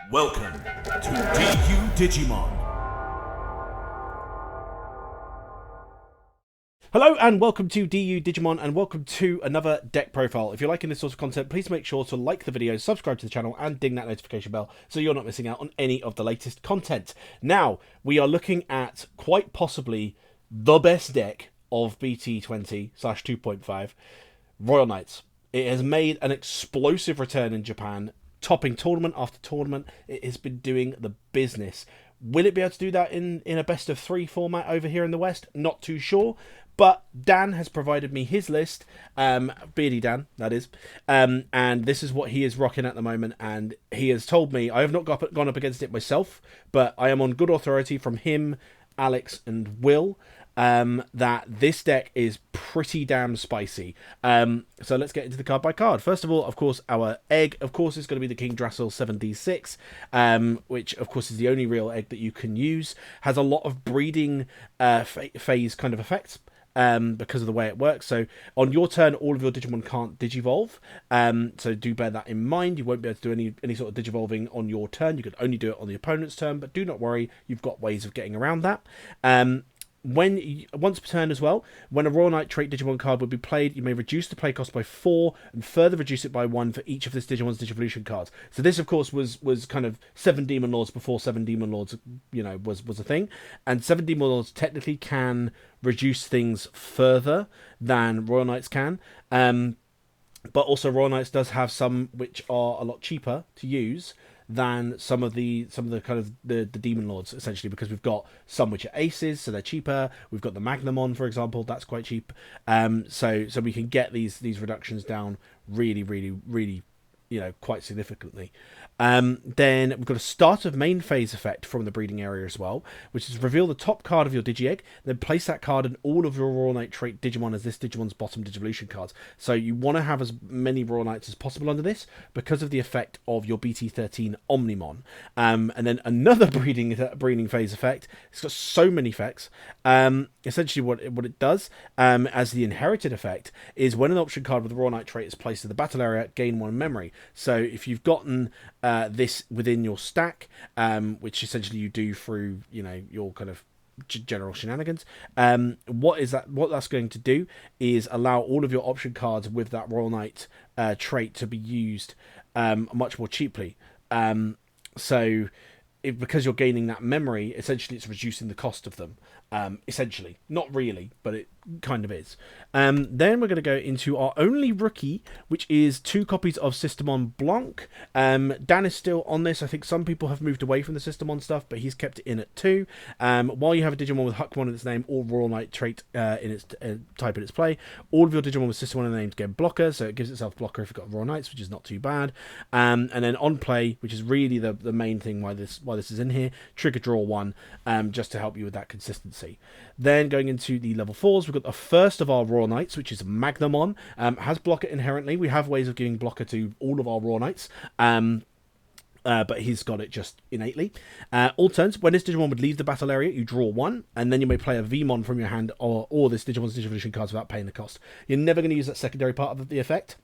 Welcome to DU Digimon. Hello and welcome to DU Digimon and welcome to another deck profile. If you're liking this sort of content, please make sure to like the video, subscribe to the channel and ding that notification bell so you're not missing out on any of the latest content. Now, we are looking at quite possibly the best deck of BT20/2.5, Royal Knights. It has made an explosive return in Japan, topping tournament after tournament. It has been doing the business. Will it be able to do that in a best of 3 format over here in the West? Not too sure. But Dan has provided me his list, Beardy Dan, that is, and this is what he is rocking at the moment, and he has told me, I have not gone up against it myself, but I am on good authority from him, Alex, and Will, that this deck is pretty damn spicy. So let's get into the card by card. First of all, of course, our egg, of course, is going to be the King Drassel 7d6, which, of course, is the only real egg that you can use. Has a lot of breeding phase kind of effects. Because of the way it works. So on your turn, all of your Digimon can't digivolve. So do bear that in mind. You won't be able to do any sort of digivolving on your turn. You can only do it on the opponent's turn, but do not worry. You've got ways of getting around that. Once per turn as well, when a Royal Knight trait Digimon card would be played, you may reduce the play cost by 4 and further reduce it by 1 for each of this Digimon's Digivolution cards. So this, of course, was kind of 7 Demon Lords before 7 Demon Lords, was a thing. And 7 Demon Lords technically can reduce things further than Royal Knights can. But also Royal Knights does have some which are a lot cheaper to use than some of the kind of the Demon Lords, essentially, because we've got some which are aces, so they're cheaper. We've got the Magnamon, for example, that's quite cheap. So we can get these reductions down really, quite significantly. Then we've got a start of main phase effect from the breeding area as well, which is reveal the top card of your Digi-Egg, then place that card in all of your Royal Knight trait Digimon as this Digimon's bottom Digivolution cards. So you want to have as many Royal Knights as possible under this because of the effect of your BT13 Omnimon. And then another breeding phase effect. It's got so many effects. Essentially what it does, as the inherited effect, is when an option card with a Royal Knight trait is placed in the battle area, gain 1 memory. So if you've gotten this within your stack, which essentially you do through your kind of general shenanigans, what that's going to do is allow all of your option cards with that Royal Knight trait to be used much more cheaply. Because you're gaining that memory, essentially it's reducing the cost of them. Essentially, not really, but it kind of is. Then we're going to go into our only rookie, which is 2 copies of Systemon Blanc. Dan is still on this. I think some people have moved away from the Systemon stuff, but he's kept it in at 2. While you have a Digimon with Huckmon in its name or Royal Knight trait in its type in its play, all of your Digimon with Systemon in the name get blocker, so it gives itself blocker if you've got Royal Knights, which is not too bad. And then on play, which is really the main thing why this is in here, trigger draw 1, just to help you with that consistency. Then going into the level 4s, we've got the first of our Royal Knights, which is Magnamon. Has blocker inherently. We have ways of giving blocker to all of our Royal Knights. But he's got it just innately. All turns, when this Digimon would leave the battle area, you draw 1, and then you may play a Vmon from your hand or this Digimon's Digivolution cards without paying the cost. You're never going to use that secondary part of the effect.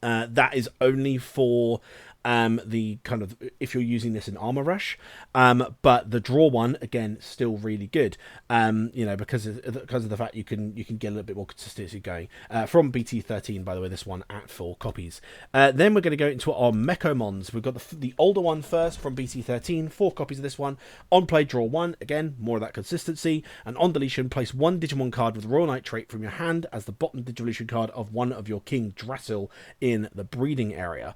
That is only for the kind of if you're using this in Armor Rush, but the draw 1 again still really good, because of the fact you can get a little bit more consistency going from BT13, by the way, this one at 4 copies. Then we're going to go into our Mechomons. We've got the older one first from BT13, 4 copies of this one. On play, draw 1, again more of that consistency, and on deletion, place 1 Digimon card with Royal Knight trait from your hand as the bottom Digivolution card of one of your King Drassel in the breeding area.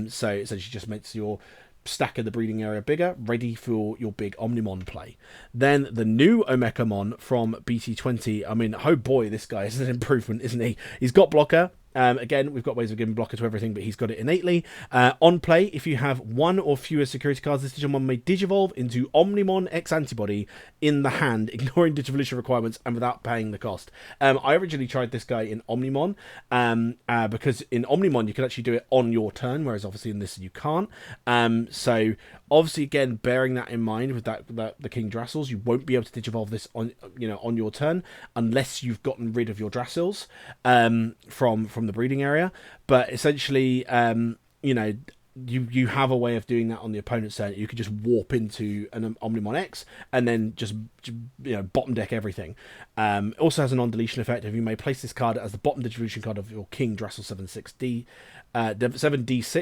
So essentially just makes your stack of the breeding area bigger, ready for your big Omnimon play. Then the new Omekamon from BT20. I mean, oh boy, this guy is an improvement, isn't he? He's got blocker. Again, we've got ways of giving blocker to everything, but he's got it innately. On play, if you have 1 or fewer security cards, this Digimon may Digivolve into Omnimon X Antibody in the hand, ignoring Digivolution requirements and without paying the cost. I originally tried this guy in Omnimon, because in Omnimon you can actually do it on your turn, whereas obviously in this you can't. So obviously, again, bearing that in mind with the King Drassels, you won't be able to Digivolve this on your turn unless you've gotten rid of your Drassels from the breeding area. But essentially, you have a way of doing that on the opponent's turn. You could just warp into an Omnimon X and then just bottom deck everything. It also has a non-deletion effect. If you may place this card as the bottom distribution card of your King Dressel 7D6.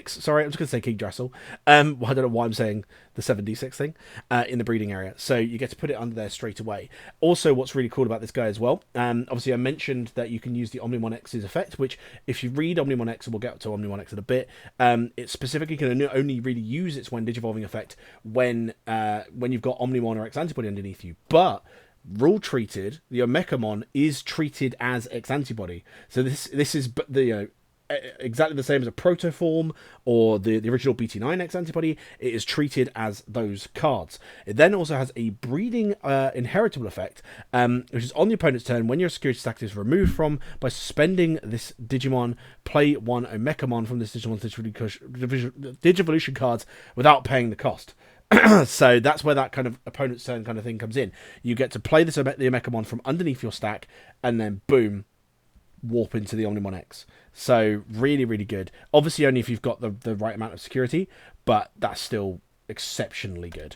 Sorry, I was going to say King Dressel. Well, I don't know why I'm saying the 7D6 thing in the breeding area. So you get to put it under there straight away. Also, what's really cool about this guy as well, obviously I mentioned that you can use the Omnimon X's effect, which if you read Omnimon X, and we'll get to Omnimon X in a bit, it specifically can only really use its when Digivolving effect when you've got Omnimon or X Antibody underneath you. But rule treated, the Omekamon is treated as X Antibody. So this is exactly the same as a Protoform or the original BT9 X Antibody. It is treated as those cards. It then also has a breeding inheritable effect, which is on the opponent's turn. When your security stack is removed from, by suspending this Digimon, play one Omekamon from this Digimon's Digivolution cards without paying the cost. So that's where that kind of opponent's turn kind of thing comes in. You get to play the Omekamon from underneath your stack, and then boom, warp into the Omnimon X. So really, really good. Obviously only if you've got the right amount of security, but that's still exceptionally good.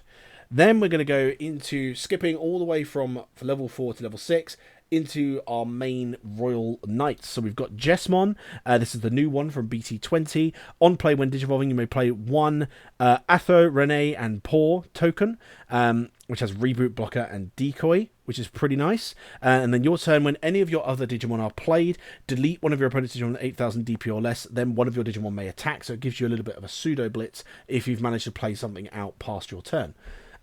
Then we're going to go into skipping all the way from level 4 to level 6 into our main Royal Knights. So we've got Jesmon. This is the new one from BT20. On play, when Digivolving, you may play one Atho, Renee, and Paw token, which has Reboot, Blocker, and Decoy, which is pretty nice. And then your turn, when any of your other Digimon are played, delete one of your opponent's Digimon at 8,000 DP or less, then one of your Digimon may attack, so it gives you a little bit of a pseudo blitz if you've managed to play something out past your turn.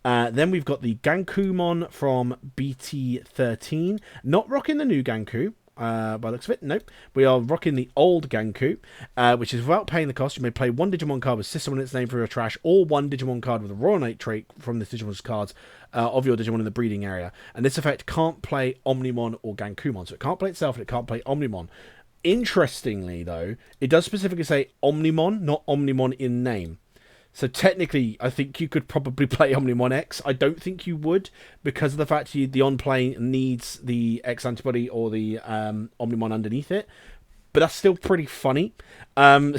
Then we've got the Gankumon from BT13. Not rocking the new Ganku, by the looks of it. Nope. We are rocking the old Ganku, which is without paying the cost. You may play one Digimon card with System on its name for your trash, or one Digimon card with a Royal Knight trait from this Digimon's cards of your Digimon in the breeding area. And this effect can't play Omnimon or Gankumon. So it can't play itself and it can't play Omnimon. Interestingly, though, it does specifically say Omnimon, not Omnimon in name. So technically, I think you could probably play Omnimon X. I don't think you would, because of the fact the on-play needs the X Antibody or the Omnimon underneath it. But that's still pretty funny. And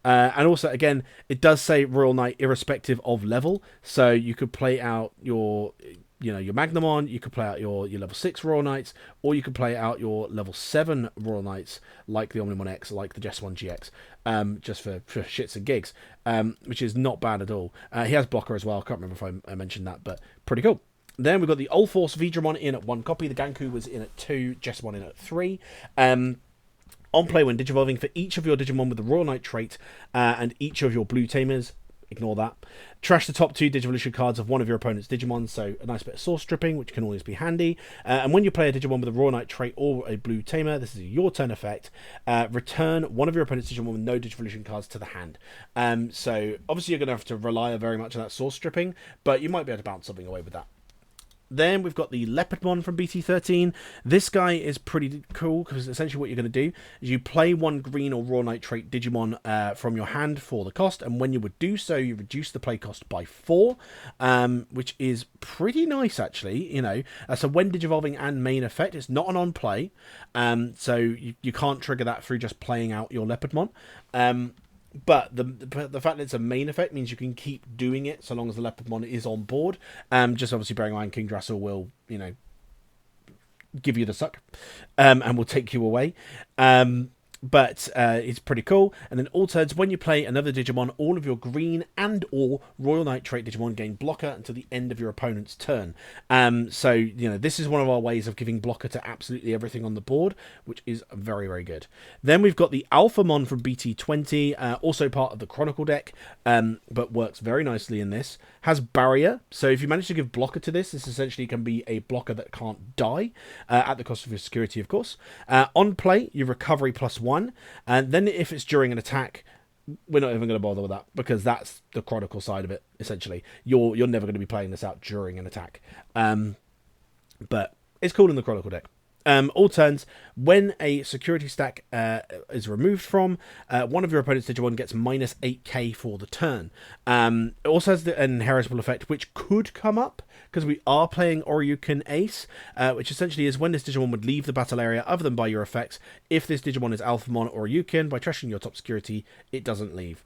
also, again, it does say Royal Knight irrespective of level. So you could play out your Magnamon, you could play out your level 6 Royal Knights, or you could play out your level 7 Royal Knights, like the Omnimon X, like the Jesmon GX, just for shits and gigs, which is not bad at all. He has Blocker as well. I can't remember if I mentioned that, but pretty cool. Then we've got the Old Force Vidramon in at 1 copy. The Ganku was in at 2, Jesmon in at 3. On play, when Digivolving, for each of your Digimon with the Royal Knight trait and each of your blue tamers, ignore that, trash the top 2 Digivolution cards of one of your opponent's Digimon, so a nice bit of source stripping, which can always be handy. And when you play a Digimon with a Royal Knight trait or a blue tamer, this is a your turn effect, return one of your opponent's Digimon with no Digivolution cards to the hand. So obviously you're going to have to rely very much on that source stripping, but you might be able to bounce something away with that. Then we've got the Leopardmon from BT13. This guy is pretty cool, because essentially what you're going to do is you play one green or Royal Knight trait Digimon from your hand for the cost, and when you would do so, you reduce the play cost by 4, which is pretty nice, actually. So when Digivolving and main effect, it's not an on-play, so you can't trigger that through just playing out your Leopardmon. But the fact that it's a main effect means you can keep doing it so long as the Leopardmon is on board. Just obviously bearing in mind King Dressel will, give you the suck, and will take you away. But it's pretty cool. And then all turns, when you play another Digimon, all of your green and or Royal Knight trait Digimon gain blocker until the end of your opponent's turn. So this is one of our ways of giving blocker to absolutely everything on the board, which is very, very good. Then we've got the Alphamon from BT20, also part of the Chronicle deck, but works very nicely in this. Has barrier, so if you manage to give blocker to this essentially can be a blocker that can't die, at the cost of your security, of course. On play, you recovery +1, and then if it's during an attack, we're not even going to bother with that, because that's the Chronicle side of it. Essentially, you're never going to be playing this out during an attack, but it's cool in the Chronicle deck. All turns, when a security stack is removed from one of your opponent's Digimon gets minus 8k for the turn. It also has an inheritable effect which could come up because we are playing Oryuken Ace, which essentially is when this Digimon would leave the battle area other than by your effects. If this Digimon is Alphamon or Oryuken, by trashing your top security, it doesn't leave.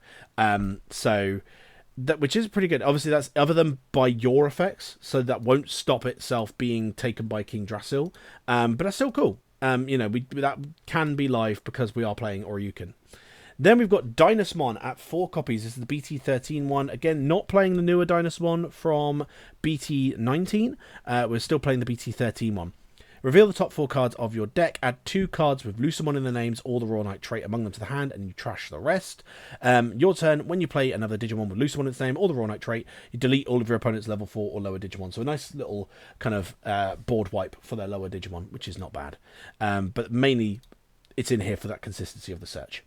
Which is pretty good. Obviously, that's other than by your effects, so that won't stop itself being taken by King Drasil. But that's still cool. That can be live because we are playing Oryuken. Then we've got Dynasmon at 4 copies. This is the BT13 one. Again, not playing the newer Dynasmon from BT19. We're still playing the BT13 one. Reveal the top 4 cards of your deck. Add 2 cards with Lucamon in the names or the Royal Knight trait among them to the hand, and you trash the rest. Your turn. When you play another Digimon with Lucamon in its name or the Royal Knight trait, you delete all of your opponent's level 4 or lower Digimon. So a nice little kind of board wipe for their lower Digimon, which is not bad. But mainly, it's in here for that consistency of the search.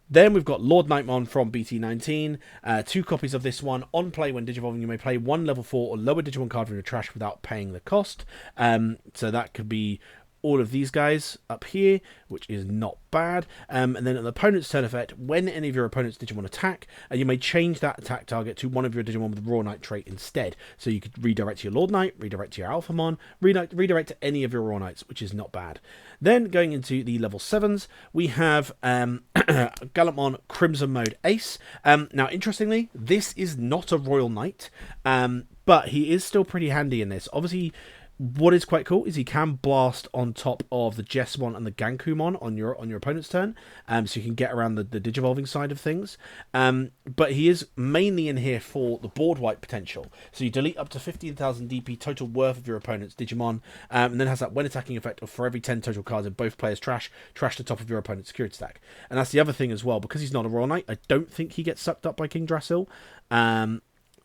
Then we've got Lord Nightmon from BT19. 2 copies of this one. On play, when Digivolving, you may play 1 level 4 or lower Digimon card from your trash without paying the cost. So that could be all of these guys up here, which is not bad. And then an opponent's turn effect, when any of your opponent's Digimon attack, you may change that attack target to one of your Digimon with the Royal Knight trait instead. So you could redirect to your Lord Knight, redirect to your Alphamon, redirect to any of your Royal Knights, which is not bad. Then going into the level 7s, we have Gallantmon Crimson Mode Ace. Now, interestingly, this is not a Royal Knight, but he is still pretty handy in this. Obviously, what is quite cool is he can blast on top of the Jessamon and the Gankumon on your opponent's turn, so you can get around the Digivolving side of things. But he is mainly in here for the board wipe potential. So you delete up to 15,000 DP total worth of your opponent's Digimon, and then has that when attacking effect of for every 10 total cards in both players' trash the top of your opponent's security stack. And that's the other thing as well, because he's not a Royal Knight, I don't think he gets sucked up by King Drasil.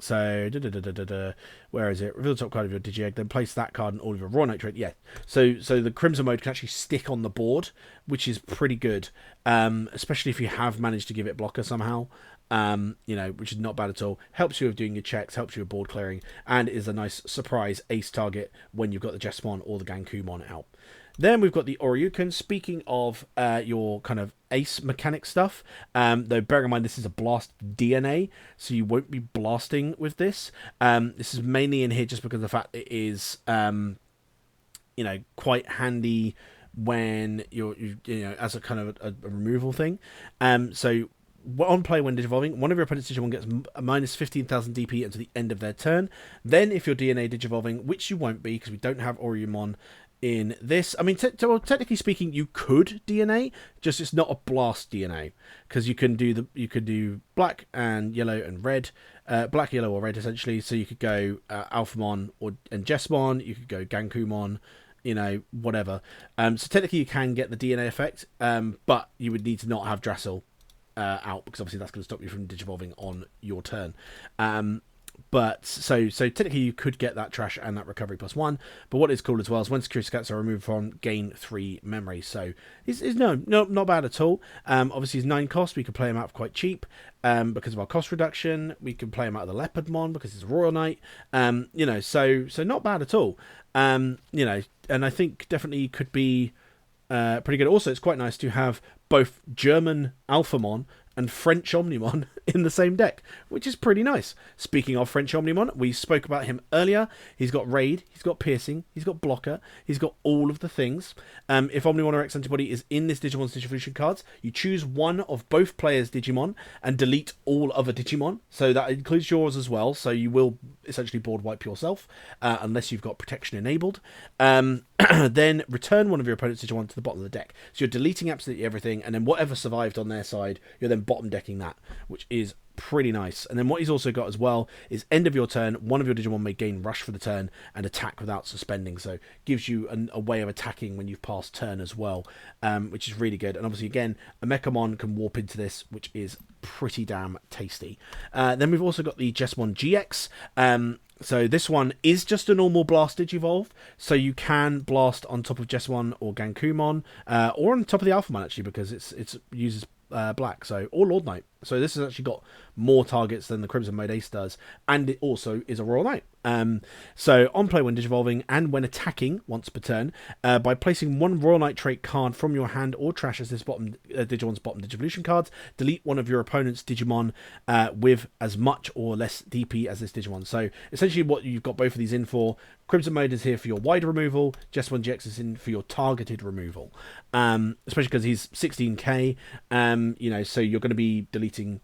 So, where is it? Reveal the top card of your Digi-Egg, then place that card in all of your Royal Knight trait. Yeah, so the Crimson Mode can actually stick on the board, which is pretty good, especially if you have managed to give it blocker somehow, which is not bad at all. Helps you with doing your checks, helps you with board clearing, and is a nice surprise ace target when you've got the Jessamon or the Gankumon out. Then we've got the Oryuken. Speaking of your kind of ace mechanic stuff, though bearing in mind this is a blast DNA, so you won't be blasting with this. This is mainly in here just because of the fact it is, quite handy when you're as a kind of a removal thing. So on play when Digivolving, one of your opponent's Digimon gets minus 15,000 DP until the end of their turn. Then if you're DNA Digivolving, which you won't be because we don't have Oryumon in this, I mean, technically speaking, you could DNA, just it's not a blast DNA because you can do black and yellow and red, black, yellow, or red essentially. So you could go Alphamon and Jessamon, you could go Gankumon, whatever. So technically you can get the DNA effect, but you would need to not have Drasil out because obviously that's going to stop you from Digivolving on your turn. But so technically you could get that trash and that recovery +1. But what is cool as well is when security scats are removed from, gain 3 memory. So it's not bad at all. Obviously he's 9 cost. We could play him out quite cheap because of our cost reduction. We can play him out of the Leopardmon because he's a Royal Knight. So not bad at all. And I think definitely could be pretty good. Also, it's quite nice to have both German Alphamon and French Omnimon in the same deck, which is pretty nice. Speaking of French Omnimon, we spoke about him earlier. He's got Raid, he's got Piercing, he's got Blocker, he's got all of the things. If Omnimon or X Antibody is in this Digimon's Digivolution cards, you choose one of both players' Digimon and delete all other Digimon. So that includes yours as well, so you will essentially board wipe yourself, unless you've got protection enabled. Then return one of your opponent's Digimon to the bottom of the deck. So you're deleting absolutely everything, and then whatever survived on their side, you're then bottom decking that, which is pretty nice. And then what he's also got as well is end of your turn, one of your Digimon may gain rush for the turn and attack without suspending, so gives you a way of attacking when you've passed turn as well, which is really good. And obviously again, a Mechamon can warp into this, which is pretty damn tasty. Then we've also got the Jessamon GX. So this one is just a normal blast Digivolve, so you can blast on top of Jessamon or Gankumon, or on top of the Alphamon actually, because it uses black, so or Lord Knight. So this has actually got more targets than the Crimson Mode Ace does, and it also is a Royal Knight. So on play when digivolving and when attacking once per turn, by placing one Royal Knight trait card from your hand or trash as this bottom Digimon's bottom Digivolution cards, delete one of your opponent's Digimon with as much or less DP as this Digimon. So essentially what you've got both of these in for, Crimson Mode is here for your wide removal, Jessamon GX is in for your targeted removal. Especially because he's 16k, so you're going to be deleting,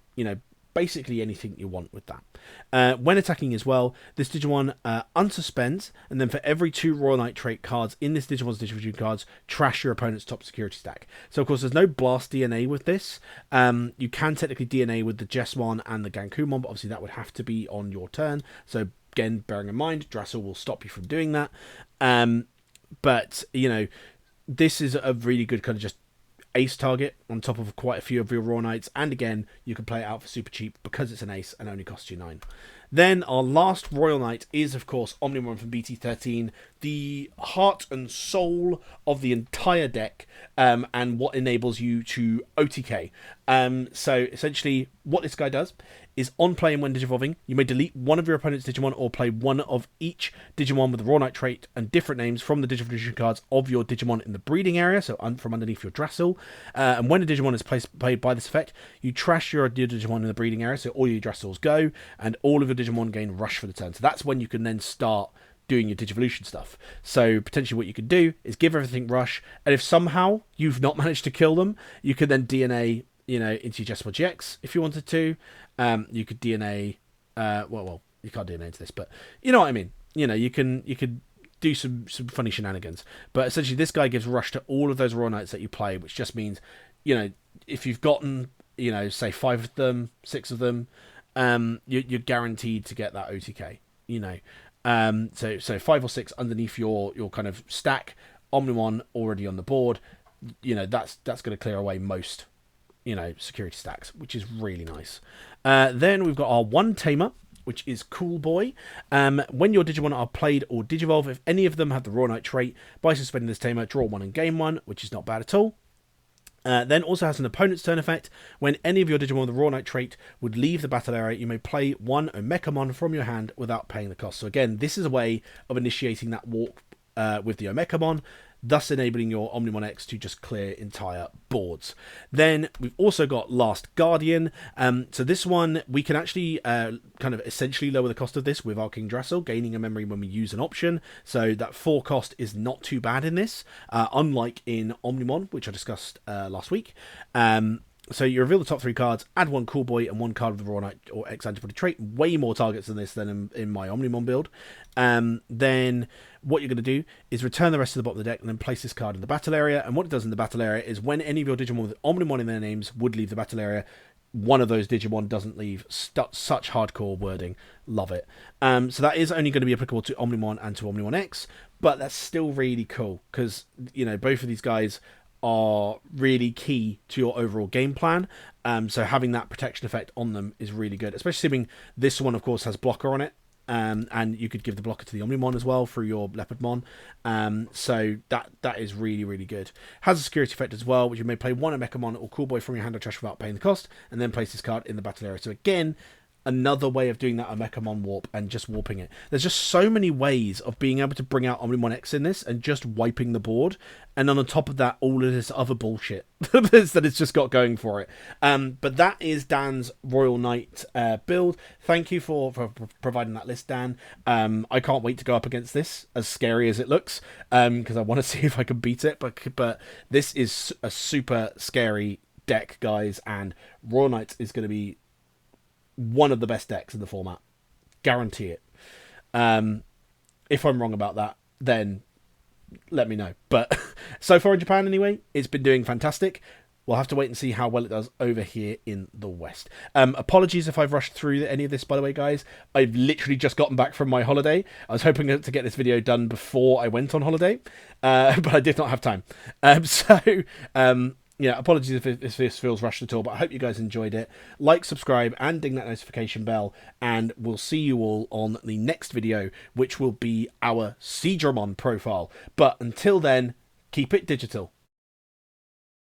basically anything you want with that. When attacking as well, this Digimon unsuspends, and then for every 2 Royal Knight trait cards in this Digimon's Digivolution cards, trash your opponent's top security stack. So of course there's no blast DNA with this. You can technically DNA with the Jessamon and the Gankumon, but obviously that would have to be on your turn. So again, bearing in mind, Drassel will stop you from doing that. But, this is a really good kind of just ace target on top of quite a few of your Royal Knights, and again you can play it out for super cheap because it's an ace and only costs you 9. Then our last Royal Knight is of course Omnimon from BT13, the heart and soul of the entire deck, and what enables you to OTK. So essentially what this guy does is on play and when digivolving, you may delete one of your opponent's Digimon or play one of each Digimon with the Royal Knight trait and different names from the Digivolution cards of your Digimon in the breeding area, so from underneath your Drassel. And when a Digimon is played by this effect, you trash your Digimon in the breeding area, so all your Drassels go, and all of your Digimon gain rush for the turn. So that's when you can then start doing your Digivolution stuff. So potentially what you could do is give everything rush, and if somehow you've not managed to kill them, you could then DNA into your Jessamon GX if you wanted to. You could DNA, well, you can't DNA into this, but you know what I mean. You could do some funny shenanigans. But essentially, this guy gives rush to all of those Royal Knights that you play, which just means, if you've gotten, say 5 of them, 6 of them, you're guaranteed to get that OTK. So 5 or 6 underneath your kind of stack, Omnimon already on the board. That's going to clear away most security stacks, which is really nice. Then we've got our one tamer, which is Cool Boy. When your Digimon are played or Digivolve, if any of them have the Royal Knight trait, by suspending this tamer, draw 1 and gain 1, which is not bad at all. Then also has an opponent's turn effect. When any of your Digimon with the Royal Knight trait would leave the battle area, you may play 1 Omekamon from your hand without paying the cost. So again, this is a way of initiating that walk with the Omekamon, thus enabling your Omnimon X to just clear entire boards. Then we've also got Last Guardian. So this one, we can actually kind of essentially lower the cost of this with our King Drassel, gaining a memory when we use an option. So that 4 cost is not too bad in this, unlike in Omnimon, which I discussed last week. So you reveal the top 3 cards, add 1 Cool Boy and 1 card of the Royal Knight or X antibody trait. Way more targets than this than in my Omnimon build. Then what you're going to do is return the rest of the bottom of the deck and then place this card in the battle area. And what it does in the battle area is when any of your Digimon with Omnimon in their names would leave the battle area, one of those Digimon doesn't leave. Such hardcore wording. Love it. So that is only going to be applicable to Omnimon and to Omnimon X, but that's still really cool because, both of these guys are really key to your overall game plan. So having that protection effect on them is really good, especially assuming this one, of course, has blocker on it. And you could give the blocker to the Omnimon as well through your Leopardmon. So that is really, really good. Has a security effect as well, which you may play 1 Omekamon or Cool Boy from your hand or trash without paying the cost, and then place this card in the battle area. So again, another way of doing that Omekamon warp and just warping it. There's just so many ways of being able to bring out Omnimon X in this and just wiping the board. And then on top of that, all of this other bullshit that it's just got going for it. But that is Dan's Royal Knight build. Thank you for providing that list, Dan. I can't wait to go up against this, as scary as it looks, because I want to see if I can beat it. But this is a super scary deck, guys, and Royal Knight is going to be one of the best decks in the format. Guarantee it. If I'm wrong about that, then let me know. But so far in Japan anyway, it's been doing fantastic. We'll have to wait and see how well it does over here in the West. Apologies if I've rushed through any of this, by the way, guys. I've literally just gotten back from my holiday. I was hoping to get this video done before I went on holiday, but I did not have time. Yeah, apologies if this feels rushed at all, but I hope you guys enjoyed it. Like, subscribe, and ding that notification bell, and we'll see you all on the next video, which will be our Siegramon profile. But until then, keep it digital.